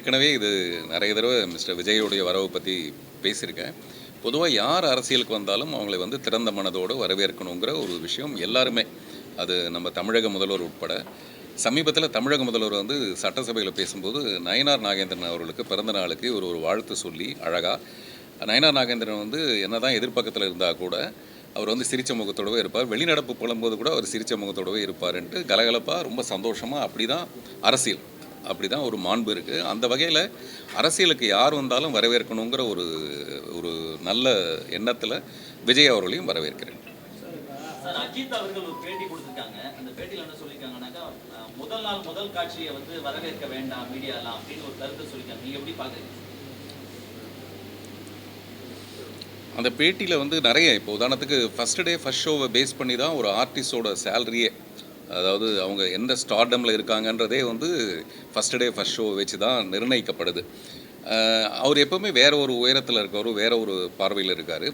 ஏற்கனவே இது நிறைய தடவை மிஸ்டர் விஜயோடைய வரவை பற்றி பேசியிருக்கேன். பொதுவாக யார் அரசியலுக்கு வந்தாலும் அவங்களை வந்து திறந்த மனதோடு வரவேற்கணுங்கிற ஒரு விஷயம் எல்லாருமே, அது நம்ம தமிழக முதல்வர் உட்பட. சமீபத்தில் தமிழக முதல்வர் வந்து சட்டசபையில் பேசும்போது நயினார் நாகேந்திரன் அவர்களுக்கு பிறந்த நாளுக்கு ஒரு வாழ்த்து சொல்லி அழகாக, நயினார் நாகேந்திரன் வந்து என்ன தான் எதிர்பக்கத்தில் இருந்தால் கூட அவர் வந்து சிரித்த முகத்தோடவே இருப்பார், வெளிநடப்பு புலம்போது கூட அவர் சிரித்த முகத்தோடவே இருப்பார்ன்ட்டு கலகலப்பாக ரொம்ப சந்தோஷமாக, அப்படி தான் அரசியல், அப்படி தான் ஒரு மாண்பு இருக்குது. அந்த வகையில் அரசியலுக்கு யார் வந்தாலும் வரவேற்கணுங்கிற ஒரு ஒரு நல்ல எண்ணத்தில் விஜய் அவர்களையும் வரவேற்கிறேன். சார், அஜித் அவர்கள் ஒரு பேட்டி கொடுத்துருக்காங்க. அந்த பேட்டியில் என்ன சொல்லியிருக்காங்கன்னாக்கா, முதல் நாள் முதல் காட்சியை வந்து வரவேற்க வேண்டாம் மீடியாலாம் அப்படின்னு ஒரு கருத்தை சொல்லியிருக்காங்க. நீங்கள் எப்படி பார்க்குறீங்க? அந்த பேட்டியில் வந்து நிறைய, இப்போ உதாரணத்துக்கு ஃபஸ்ட் டே ஃபஸ்ட் ஷோவை பேஸ் பண்ணி தான் ஒரு ஆர்டிஸ்டோட சேலரியே, அதாவது அவங்க எந்த ஸ்டார்டமில் இருக்காங்கன்றதே வந்து ஃபஸ்ட் டே ஃபஸ்ட் ஷோவை வச்சு தான் நிர்ணயிக்கப்படுது. அவர் எப்போவுமே வேறு ஒரு உயரத்தில் இருக்கவர், வேறு ஒரு பார்வையில் இருக்கார்.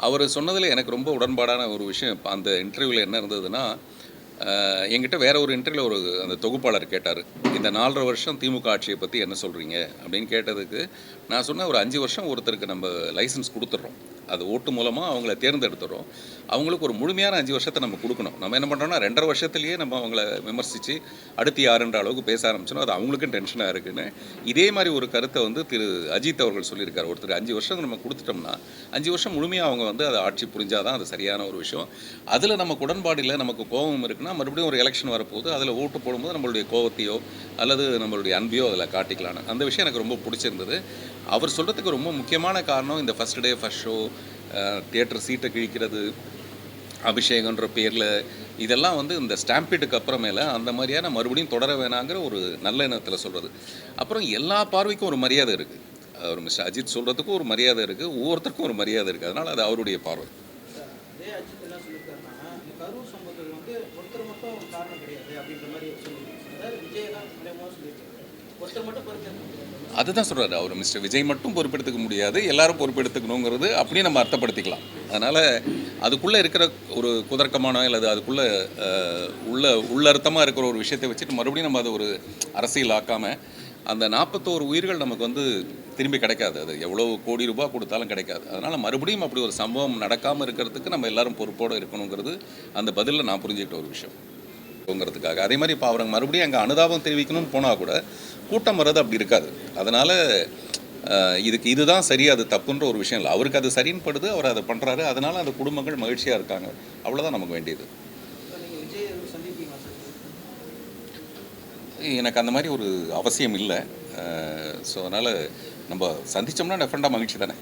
அவர் சொன்னதில் எனக்கு ரொம்ப உடன்பாடான ஒரு விஷயம் அந்த இன்டர்வியூவில் என்ன இருந்ததுன்னா, என்கிட்ட வேறு ஒரு இன்டர்வியூவில் ஒரு அந்த தொகுப்பாளர் கேட்டார், இந்த 4.5 வருஷம் திமுக ஆட்சியை பற்றி என்ன சொல்கிறீங்க அப்படின்னு கேட்டதுக்கு நான் சொன்னேன், ஒரு 5 வருஷம் ஒருத்தருக்கு நம்ம லைசன்ஸ் கொடுத்துட்றோம், அது ஓட்டு மூலமாக அவங்கள தேர்ந்தெடுத்துறோம், அவங்களுக்கு ஒரு முழுமையான 5 வருஷத்தை நம்ம கொடுக்கணும். நம்ம என்ன பண்ணுறோம்னா 2.5 வருஷத்துலேயே நம்ம அவங்கள விமர்சித்து அடுத்து யாருன்ற அளவுக்கு பேச ஆரம்பிச்சோன்னா அது அவங்களுக்கும் டென்ஷனாக இருக்குன்னு இதே மாதிரி ஒரு கருத்தை வந்து திரு அஜித் அவர்கள் சொல்லியிருக்காரு. ஒருத்தர் 5 வருஷம் நம்ம கொடுத்துட்டோம்னா 5 வருஷம் முழுமையாக அவங்க வந்து அதை ஆட்சி புரிஞ்சால் தான் அது சரியான ஒரு விஷயம். அதில் நமக்கு உடன்பாடு இல்லை, நமக்கு கோபம் இருக்குன்னா மறுபடியும் ஒரு எலெக்ஷன் வரப்போகுது, அதில் ஓட்டு போடும்போது நம்மளுடைய கோபத்தையோ அல்லது நம்மளுடைய அன்பையோ அதில் காட்டிக்கலான்னு அந்த விஷயம் எனக்கு ரொம்ப பிடிச்சிருந்தது. அவர் சொல்கிறதுக்கு ரொம்ப முக்கியமான காரணம் இந்த first day first show, theatre சீட்டை கிழிக்கிறது, அபிஷேகன்ற பேரில், இதெல்லாம் வந்து இந்த ஸ்டாம்பீட்டுக்கு அப்புறமேல அந்த மாதிரியான மறுபடியும் தொடர வேணாங்கிற ஒரு நல்ல எண்ணத்தில் சொல்கிறது. அப்புறம் எல்லா பார்வைக்கும் ஒரு மரியாதை இருக்குது, ஒரு மிஸ்டர் அஜித் சொல்கிறதுக்கும் ஒரு மரியாதை இருக்குது, ஒவ்வொருத்தருக்கும் ஒரு மரியாதை இருக்குது, அதனால் அது அவருடைய பார்வை. அதுதான் சொல்கிறாரு அவர், மிஸ்டர் விஜய் மட்டும் பொறுப்பெடுத்துக்க முடியாது, எல்லாரும் பொறுப்பெடுத்துக்கணுங்கிறது அப்படியே நம்ம அர்த்தப்படுத்திக்கலாம். அதனால் அதுக்குள்ளே இருக்கிற ஒரு குதர்க்கமான அல்லது அதுக்குள்ளே உள்ளர்த்தமாக இருக்கிற ஒரு விஷயத்தை வச்சுட்டு மறுபடியும் நம்ம அதை ஒரு அரசியல் ஆக்காமல், அந்த 41 உயிர்கள் நமக்கு வந்து திரும்பி கிடைக்காது, அது எவ்வளோ கோடி ரூபாய் கொடுத்தாலும் கிடைக்காது. அதனால் மறுபடியும் அப்படி ஒரு சம்பவம் நடக்காமல் இருக்கிறதுக்கு நம்ம எல்லோரும் பொறுப்போடு இருக்கணுங்கிறது அந்த பதிலில் நான் புரிஞ்சுக்கிட்ட ஒரு விஷயம் ங்கிறதுக்காக. அதே மாதிரி இப்போ அவங்க மறுபடியும் அங்கே அனுதாபம் தெரிவிக்கணும்னு போனால் கூட கூட்டம் வர்றது அப்படி இருக்காது. அதனால் இதுதான் சரி, அது தப்புன்ற ஒரு விஷயம் இல்லை, அவருக்கு அது சரின்னு படுது, அவர் அதை பண்ணுறாரு, அதனால் அந்த குடும்பங்கள் மகிழ்ச்சியாக இருக்காங்க, அவ்வளோதான் நமக்கு வேண்டியது. எனக்கு அந்த மாதிரி ஒரு அவசியம் இல்லை. ஸோ அதனால் நம்ம சந்தித்தோம்னா டெஃபரெண்டாக மகிழ்ச்சி தானே.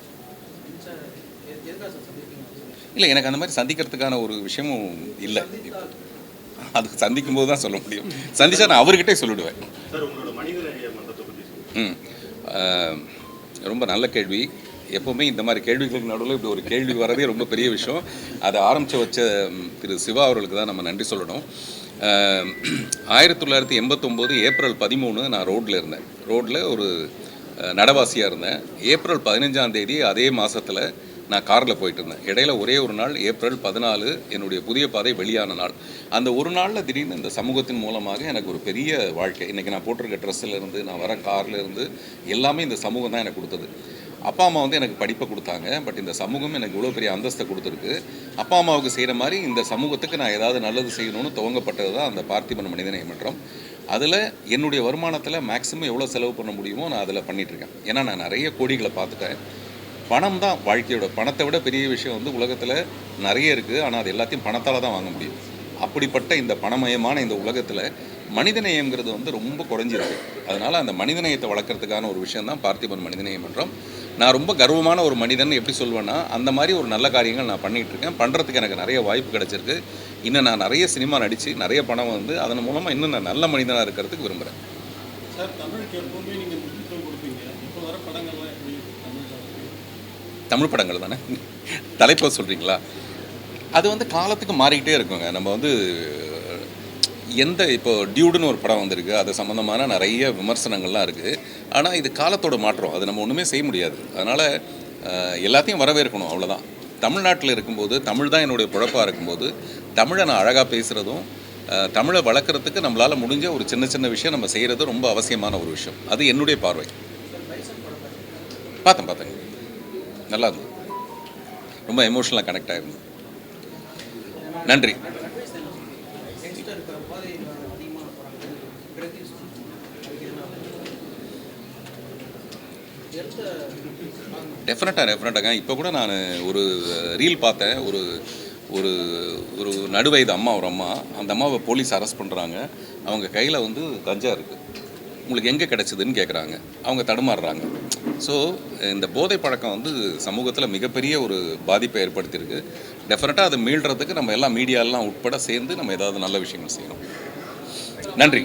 இல்லை, எனக்கு அந்த மாதிரி சந்திக்கிறதுக்கான ஒரு விஷயமும் இல்லை. அது சந்திக்கும் போது தான் சொல்ல முடியும், சந்திச்சா நான் அவர்கிட்டே சொல்லிவிடுவேன். ரொம்ப நல்ல கேள்வி. எப்போவுமே இந்த மாதிரி கேள்விகளுக்கு நடுவில் இப்படி ஒரு கேள்வி வரதே ரொம்ப பெரிய விஷயம். அதை ஆரம்பித்து வச்ச திரு சிவா அவர்களுக்கு தான் நம்ம நன்றி சொல்லணும். 1989 ஏப்ரல் 13 நான் ரோட்டில் ஒரு நடவாசியாக இருந்தேன். ஏப்ரல் 15ஆம் தேதி அதே மாதத்தில் நான் காரில் போயிட்டு இருந்தேன். இடையில ஒரே ஒரு நாள் ஏப்ரல் 14 என்னுடைய புதிய பாதை வெளியான நாள். அந்த ஒரு நாளில் திடீர்னு இந்த சமூகத்தின் மூலமாக எனக்கு ஒரு பெரிய வாழ்க்கை, இன்றைக்கி நான் போட்டிருக்க ட்ரெஸ்ஸிலேருந்து நான் வர கார்லேருந்து எல்லாமே இந்த சமூகம் தான் எனக்கு கொடுத்தது. அப்பா அம்மா வந்து எனக்கு படிப்பை கொடுத்தாங்க, பட் இந்த சமூகம் எனக்கு இவ்வளோ பெரிய அந்தஸ்தை கொடுத்துருக்கு. அப்பா அம்மாவுக்கு செய்கிற மாதிரி இந்த சமூகத்துக்கு நான் ஏதாவது நல்லது செய்யணும்னு துவங்கப்பட்டது தான் அந்த பார்த்திபன் மனிதநேய மன்றம். அதில் என்னுடைய வருமானத்தில் மேக்ஸிமம் எவ்வளோ செலவு பண்ண முடியுமோ நான் அதில் பண்ணிகிட்ருக்கேன். ஏன்னா நான் நிறைய கோடிகளை பார்த்துட்டேன். பணம் தான் வாழ்க்கையோட, பணத்தை விட பெரிய விஷயம் வந்து உலகத்தில் நிறைய இருக்குது, ஆனால் அது எல்லாத்தையும் பணத்தால் தான் வாங்க முடியும். அப்படிப்பட்ட இந்த பணமயமான இந்த உலகத்தில் மனிதநேயங்கிறது வந்து ரொம்ப குறைஞ்சிருக்கு. அதனால் அந்த மனிதநேயத்தை வளர்க்குறதுக்கான ஒரு விஷயம் தான் பார்த்திபன் மனிதநேய மன்றம். நான் ரொம்ப கர்வமான ஒரு மனிதன் எப்படி சொல்வேன்னா, அந்த மாதிரி ஒரு நல்ல காரியங்கள் நான் பண்ணிகிட்ருக்கேன். பண்ணுறதுக்கு எனக்கு நிறைய வாய்ப்பு கிடச்சிருக்கு. இன்னும் நான் நிறைய சினிமா நடித்து நிறைய பணம் வந்து அதன் மூலமாக இன்னும் நான் நல்ல மனிதனாக இருக்கிறதுக்கு விரும்புகிறேன். சார், தமிழுக்கு எப்பவுமே நீங்கள் முக்கியத்துவம் கொடுப்பீங்க. இப்போ வர படங்கள்லாம் எப்படி தமிழ் படங்கள் தானே தலைப்பை சொல்கிறீங்களா? அது வந்து காலத்துக்கு மாறிக்கிட்டே இருக்குங்க. நம்ம வந்து இப்போ டியூடுன்னு ஒரு படம் வந்திருக்கு, அது சம்மந்தமான நிறைய விமர்சனங்கள்லாம் இருக்குது. ஆனால் இது காலத்தோட மாற்றம், அது நம்ம ஒன்றுமே செய்ய முடியாது. அதனால் எல்லாத்தையும் வரவேற்கணும், அவ்வளோதான். தமிழ்நாட்டில் இருக்கும்போது, தமிழ் தான் என்னுடைய பிழப்பாக இருக்கும்போது, தமிழை நான் அழகாக பேசுகிறதும் தமிழை வளர்க்குறதுக்கு நம்மளால் முடிஞ்ச ஒரு சின்ன சின்ன விஷயம் நம்ம செய்கிறது ரொம்ப அவசியமான ஒரு விஷயம். அது என்னுடைய பார்வை. பார்த்தேங்க, நல்லா இருந்தது, ரொம்ப எமோஷ்னலாக கனெக்ட் ஆகிருந்தது. நன்றி. டெஃபினட்டாக இப்போ கூட நான் ஒரு ரீல் பார்த்தேன். ஒரு ஒரு ஒரு நடுவயது அம்மா, ஒரு அம்மா, அந்த அம்மாவை போலீஸ் அரெஸ்ட் பண்ணுறாங்க. அவங்க கையில் வந்து கஞ்சா இருக்குது. உங்களுக்கு எங்கே கிடச்சிதுன்னு கேட்குறாங்க. அவங்க தடுமாறுறாங்க. ஸோ இந்த போதை பழக்கம் வந்து சமூகத்தில் மிகப்பெரிய ஒரு பாதிப்பை ஏற்படுத்தியிருக்கு. டெஃபினட்டாக அதை மீள்றதுக்கு நம்ம எல்லாம் மீடியாலாம் உட்பட சேர்ந்து நம்ம ஏதாவது நல்ல விஷயங்கள் செய்யணும். நன்றி.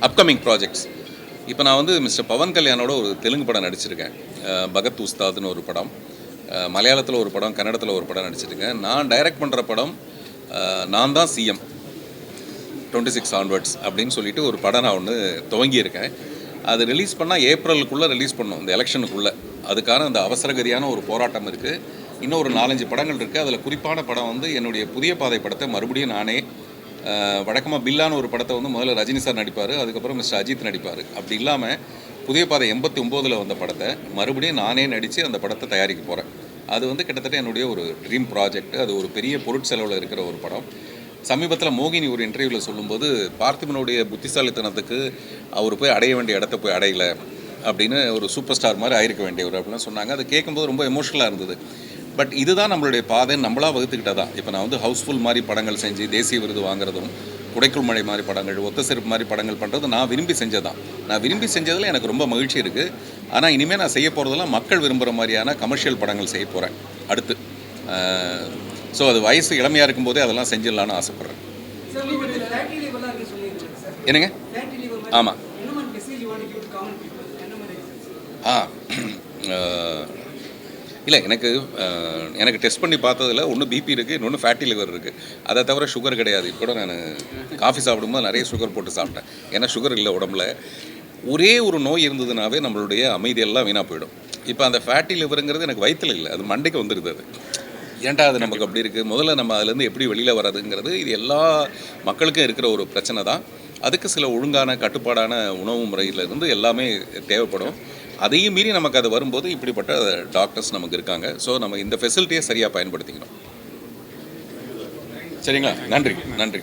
அப்கமிங் ப்ராஜெக்ட்ஸ் இப்போ நான் வந்து மிஸ்டர் பவன் கல்யாணோட ஒரு தெலுங்கு படம் நடிச்சிருக்கேன். பகத் உஸ்தாத்னு ஒரு படம், மலையாளத்தில் ஒரு படம், கன்னடத்தில் ஒரு படம் நடிச்சிருக்கேன். நான் டைரக்ட் பண்ணுற படம் நான் தான் சிஎம் 26 ஆன்வர்ட்ஸ் அப்படின்னு சொல்லிட்டு ஒரு படம் நான் ஒன்று துவங்கியிருக்கேன். அது ரிலீஸ் பண்ணால் ஏப்ரலுக்குள்ளே ரிலீஸ் பண்ணோம், இந்த எலெக்ஷனுக்குள்ளே. அதுக்கான அந்த அவசரகதியான ஒரு போராட்டம் இருக்குது. இன்னும் ஒரு 4-5 படங்கள் இருக்குது. அதில் குறிப்பான படம் வந்து என்னுடைய புதிய பாதை படத்தை மறுபடியும் நானே, வழக்கமாக பில்லான ஒரு படத்தை வந்து முதல்ல ரஜினி சார் நடிப்பார், அதுக்கப்புறம் மிஸ்டர் அஜித் நடிப்பார். அப்படி இல்லாமல் புதிய பாதை 89 வந்த படத்தை மறுபடியும் நானே நடித்து அந்த படத்தை தயாரிக்க போகிறேன். அது வந்து கிட்டத்தட்ட என்னுடைய ஒரு ட்ரீம் ப்ராஜெக்ட். அது ஒரு பெரிய பொருட்செலவில் இருக்கிற ஒரு படம். சமீபத்தில் மோகினி ஒரு இன்டர்வியூவில் சொல்லும்போது, பார்த்திபனுடைய புத்திசாலித்தனத்துக்கு அவர் போய் அடைய வேண்டிய இடத்த போய் அடையலை அப்படின்னு, ஒரு சூப்பர் ஸ்டார் மாதிரி ஆயிருக்க வேண்டியவர் அப்படிலாம் சொன்னாங்க. அது கேட்கும்போது ரொம்ப எமோஷ்னலாக இருந்தது. பட் இதுதான் நம்மளுடைய பாதை, நம்மளாக வகுத்துக்கிட்டே தான். இப்போ நான் வந்து ஹவுஸ்ஃபுல் மாதிரி படங்கள் செஞ்சு தேசிய விருது வாங்குறதும், குடைக்குள் மழை மாதிரி படங்கள், ஒத்த செருப்பு மாதிரி படங்கள் பண்ணுறது நான் விரும்பி செஞ்சதான். நான் விரும்பி செஞ்சதில் எனக்கு ரொம்ப மகிழ்ச்சி இருக்குது. ஆனால் இனிமேல் நான் செய்ய போகிறதெல்லாம் மக்கள் விரும்புகிற மாதிரியான கமர்ஷியல் படங்கள் செய்ய போகிறேன் அடுத்து. ஸோ அது வயசு இளமையாக இருக்கும்போதே அதெல்லாம் செஞ்சிடலான்னு ஆசைப்பட்றேன். என்னங்க? ஆமாம். இல்லை, எனக்கு டெஸ்ட் பண்ணி பார்த்ததில் ஒன்று பிபி இருக்குது, இன்னொன்று ஃபேட்டி லிவர் இருக்குது. அதை தவிர சுகர் கிடையாது. இப்போ கூட நான் காஃபி சாப்பிடும்போது நிறைய சுகர் போட்டு சாப்பிட்டேன். ஏன்னா சுகர் இல்லை உடம்புல. ஒரே ஒரு நோய் இருந்ததுனாவே நம்மளுடைய அமைதியெல்லாம் வீணாக போயிடும். இப்போ அந்த ஃபேட்டி லிவருங்கிறது எனக்கு வயிற்றில் இல்லை, அது மண்டைக்கு வந்துடுது. அது ஏன்டா அது நமக்கு அப்படி இருக்குது, முதல்ல நம்ம அதுலேருந்து எப்படி வெளியில் வர்றதுங்கிறது இது எல்லா மக்களுக்கும் இருக்கிற ஒரு பிரச்சனை தான். அதுக்கு சில ஒழுங்கான கட்டுப்பாடான உணவு முறையிலிருந்து எல்லாமே தேவைப்படும். அதையும் மீறி நமக்கு அது வரும்போது இப்படிப்பட்ட டாக்டர்ஸ் நமக்கு இருக்காங்க. ஸோ நம்ம இந்த ஃபெசிலிட்டியை சரியாக பயன்படுத்திக்கணும். சரிங்களா? நன்றி.